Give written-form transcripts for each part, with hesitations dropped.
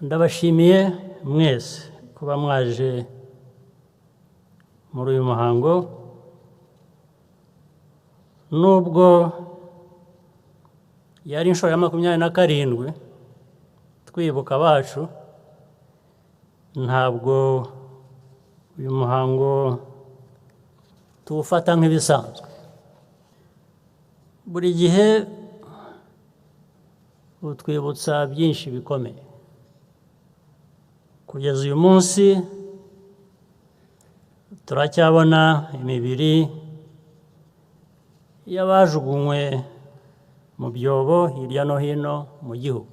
ndabashimiye mwese kuba mwaje muri uyu muhango, nubwo yari inshuro ya 27 twibuka abacu, ntabwo uyu muhango tuwufata nk'ibisanzwe. Buri gihe utwibutsa byinshi bikomeye. Kugeza uyu munsi turacyabona imibiri y'abajugunywe mu byobo hirya no hino mu gihugu.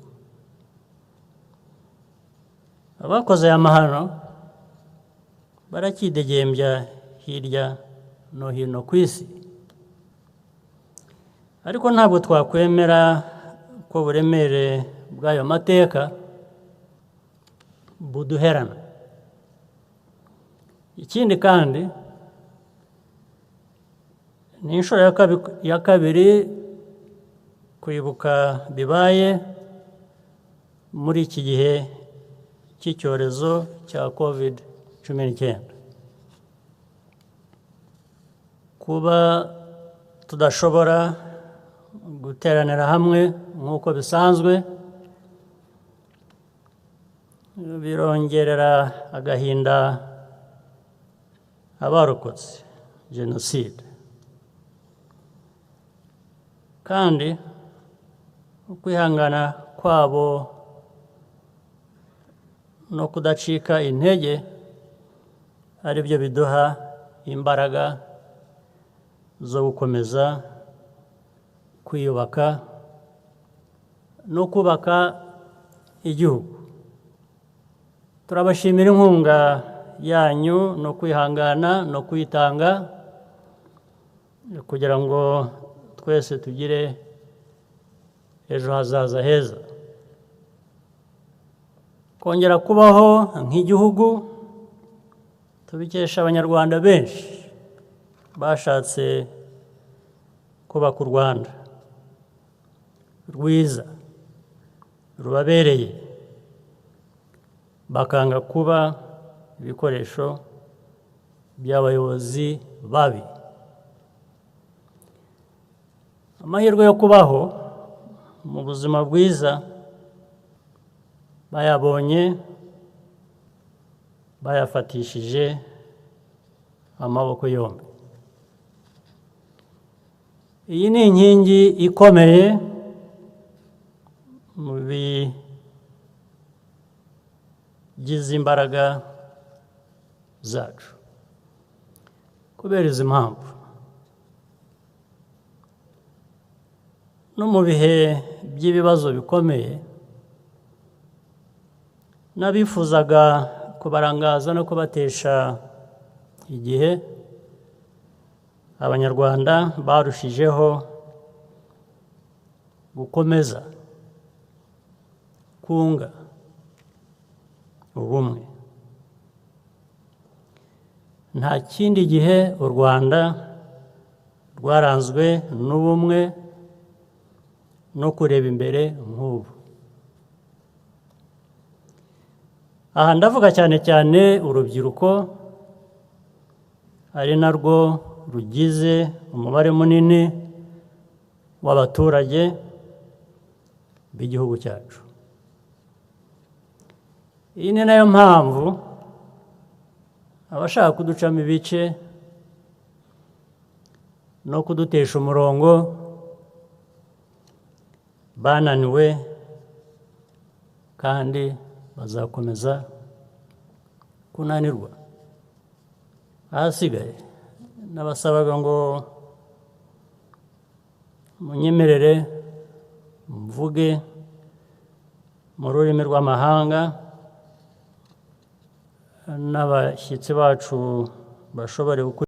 Abakoze aya mahano barakidegembya hirya no hino ku isi, ariko ntabwo twakwemera ko uburemere bw'ayo mateka buduherana. Ikindi kandi ni inshuro ya kabiri kwibuka bibaye muri iki gihe cy'icyorezo cya COVID-19. Kuba tudashobora guteranira hamwe nk'uko bisanzwe birongerera agahinda abarokotse jenoside, kandi ukwihangana kwabo no kudacika intege ari byo biduha imbaraga zo gukomeza kwiyubaka no kubaka igihugu. Turabashimira inkunga yanyu no kwihangana no kwitanga kugira ngo twese tugire ejo hazaza heza. Kongera kubaho nk'igihugu tubikesha abanyarwanda benshi bashatse kubaka u Rwanda rwiza rubabereye, bakanga kuba ibikoresho by'abayobozi babi. Amahirwe yo kubaho mu buzima bwiza bayabonye bayafatishije amaboko yombi. Iyi ni inkingi ikomeye mu bigize imbaraga zacu. Kubera izi mpamvu no mu bihe by'ibibazo bikomeye, n'abifuzaga kubarangaza no kubatesha igihe, abanyarwanda barushijeho gukomeza kunga ubumwe. Nta kindi gihe u Rwanda rwaranzwe n'ubumwe no kureba imbere nk'ubu. Aha ndavuga cyane cyane urubyiruko, ari narwo rugize umubare munini w'abaturage b'igihugu cyacu. Iyi ni nayo mpamvu abashaka kuducamo ibice no kudutesha umurongo bananiwe, kandi bazakomeza kunanirwa. Ahasigaye nabasabaga ngo munyemerere mvuge mu rurimi rw'amahanga, n'abashyitsi bacu bashobore